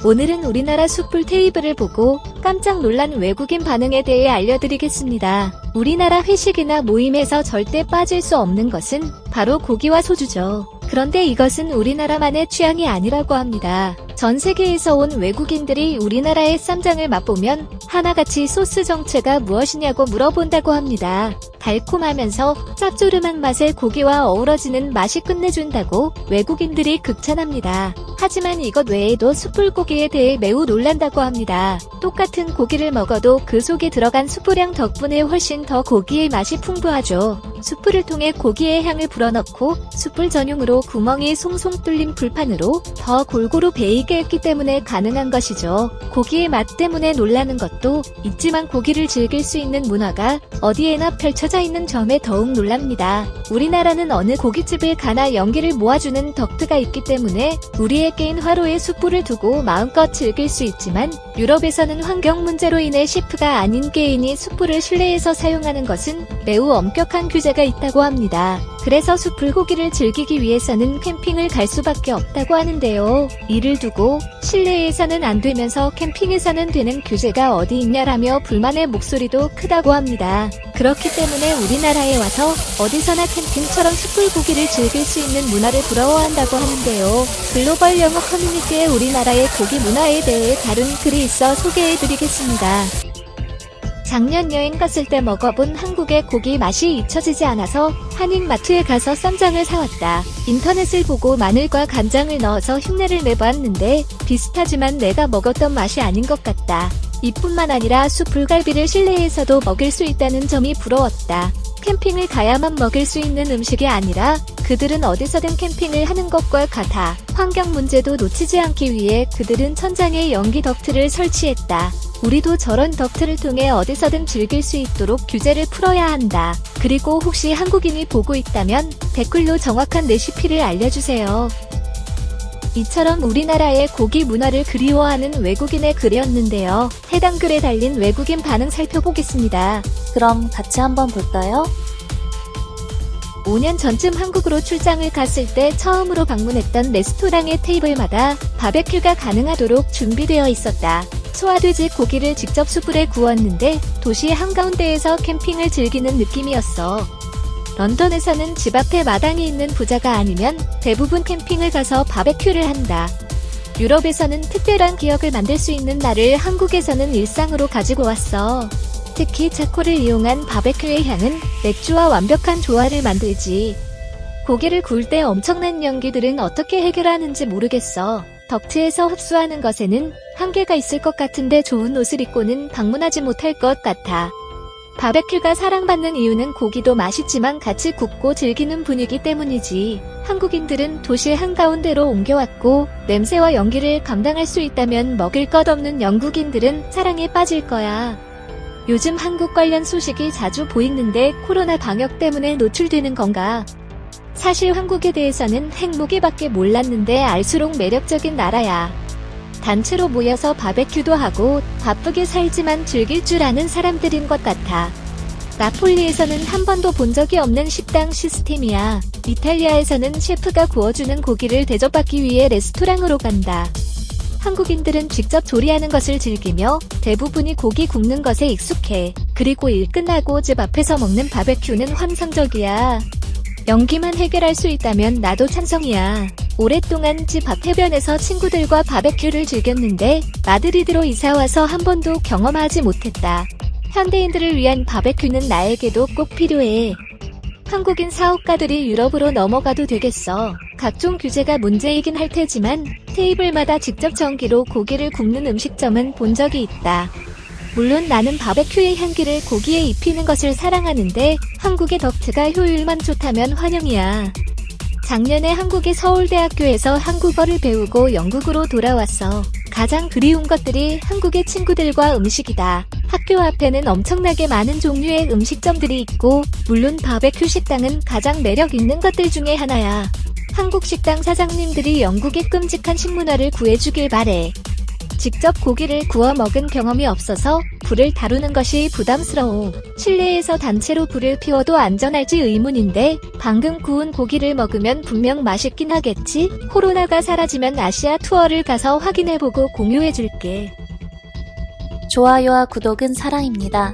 오늘은 우리나라 숯불 테이블을 보고 깜짝 놀란 외국인 반응에 대해 알려드리겠습니다. 우리나라 회식이나 모임에서 절대 빠질 수 없는 것은 바로 고기와 소주죠. 그런데 이것은 우리나라만의 취향이 아니라고 합니다. 전 세계에서 온 외국인들이 우리나라의 쌈장을 맛보면 하나같이 소스 정체가 무엇이냐고 물어본다고 합니다. 달콤하면서 짭조름한 맛의 고기와 어우러지는 맛이 끝내준다고 외국인들이 극찬합니다. 하지만 이것 외에도 숯불고기에 대해 매우 놀란다고 합니다. 똑같은 고기를 먹어도 그 속에 들어간 숯불향 덕분에 훨씬 더 고기의 맛이 풍부하죠. 숯불을 통해 고기의 향을 불어넣고 숯불 전용으로 구멍이 송송 뚫린 불판으로 더 골고루 배이게 했기 때문에 가능한 것이죠. 고기의 맛 때문에 놀라는 것도 있지만 고기를 즐길 수 있는 문화가 어디에나 펼쳐져 있는 점에 더욱 놀랍니다. 우리나라는 어느 고깃집을 가나 연기를 모아주는 덕트가 있기 때문에 우리의 개인 화로에 숯불을 두고 마음껏 즐길 수 있지만 유럽에서는 환경 문제로 인해 셰프가 아닌 개인이 숯불을 실내에서 사용하는 것은 매우 엄격한 규제가 있다고 합니다. 그래서 숯불고기를 즐기기 위해서는 캠핑을 갈 수밖에 없다고 하는데요. 이를 두고 실내에서는 안 되면서 캠핑에서는 되는 규제가 어디 있냐라며 불만의 목소리도 크다고 합니다. 그렇기 때문에 우리나라에 와서 어디서나 캠핑처럼 숯불고기를 즐길 수 있는 문화를 부러워한다고 하는데요. 글로벌 영어 커뮤니티에 우리나라의 고기 문화에 대해 다룬 글이 있어 소개해드리겠습니다. 작년 여행 갔을 때 먹어본 한국의 고기 맛이 잊혀지지 않아서 한인마트에 가서 쌈장을 사왔다. 인터넷을 보고 마늘과 간장을 넣어서 흉내를 내보았는데 비슷하지만 내가 먹었던 맛이 아닌 것 같다. 이뿐만 아니라 숯불갈비를 실내에서도 먹을 수 있다는 점이 부러웠다. 캠핑을 가야만 먹을 수 있는 음식이 아니라 그들은 어디서든 캠핑을 하는 것과 같아. 환경 문제도 놓치지 않기 위해 그들은 천장에 연기 덕트를 설치했다. 우리도 저런 덕트를 통해 어디서든 즐길 수 있도록 규제를 풀어야 한다. 그리고 혹시 한국인이 보고 있다면 댓글로 정확한 레시피를 알려주세요. 이처럼 우리나라의 고기 문화를 그리워하는 외국인의 글이었는데요. 해당 글에 달린 외국인 반응 살펴보겠습니다. 그럼 같이 한번 볼까요? 5년 전쯤 한국으로 출장을 갔을 때 처음으로 방문했던 레스토랑의 테이블마다 바베큐가 가능하도록 준비되어 있었다. 소화돼지 고기를 직접 숯불에 구웠는데 도시 한가운데에서 캠핑을 즐기는 느낌이었어. 런던에서는 집 앞에 마당이 있는 부자가 아니면 대부분 캠핑을 가서 바베큐를 한다. 유럽에서는 특별한 기억을 만들 수 있는 날을 한국에서는 일상으로 가지고 왔어. 특히 차콜을 이용한 바베큐의 향은 맥주와 완벽한 조화를 만들지. 고기를 구울 때 엄청난 연기들은 어떻게 해결하는지 모르겠어. 덕트에서 흡수하는 것에는 한계가 있을 것 같은데 좋은 옷을 입고는 방문하지 못할 것 같아. 바베큐가 사랑받는 이유는 고기도 맛있지만 같이 굽고 즐기는 분위기 때문이지. 한국인들은 도시 한가운데로 옮겨왔고 냄새와 연기를 감당할 수 있다면 먹을 것 없는 영국인들은 사랑에 빠질 거야. 요즘 한국 관련 소식이 자주 보이는데 코로나 방역 때문에 노출되는 건가? 사실 한국에 대해서는 핵무기밖에 몰랐는데 알수록 매력적인 나라야. 단체로 모여서 바베큐도 하고 바쁘게 살지만 즐길 줄 아는 사람들인 것 같아. 나폴리에서는 한 번도 본 적이 없는 식당 시스템이야. 이탈리아에서는 셰프가 구워주는 고기를 대접받기 위해 레스토랑으로 간다. 한국인들은 직접 조리하는 것을 즐기며 대부분이 고기 굽는 것에 익숙해. 그리고 일 끝나고 집 앞에서 먹는 바베큐는 환상적이야. 연기만 해결할 수 있다면 나도 찬성이야. 오랫동안 집 앞 해변에서 친구들과 바베큐를 즐겼는데 마드리드로 이사와서 한 번도 경험하지 못했다. 현대인들을 위한 바베큐는 나에게도 꼭 필요해. 한국인 사업가들이 유럽으로 넘어가도 되겠어. 각종 규제가 문제이긴 할 테지만 테이블마다 직접 전기로 고기를 굽는 음식점은 본 적이 있다. 물론 나는 바베큐의 향기를 고기에 입히는 것을 사랑하는데 한국의 덕트가 효율만 좋다면 환영이야. 작년에 한국의 서울대학교에서 한국어를 배우고 영국으로 돌아왔어. 가장 그리운 것들이 한국의 친구들과 음식이다. 학교 앞에는 엄청나게 많은 종류의 음식점들이 있고 물론 바베큐 식당은 가장 매력 있는 것들 중에 하나야. 한국 식당 사장님들이 영국의 끔찍한 식문화를 구해주길 바래. 직접 고기를 구워 먹은 경험이 없어서 불을 다루는 것이 부담스러워. 실내에서 단체로 불을 피워도 안전할지 의문인데 방금 구운 고기를 먹으면 분명 맛있긴 하겠지? 코로나가 사라지면 아시아 투어를 가서 확인해보고 공유해줄게. 좋아요와 구독은 사랑입니다.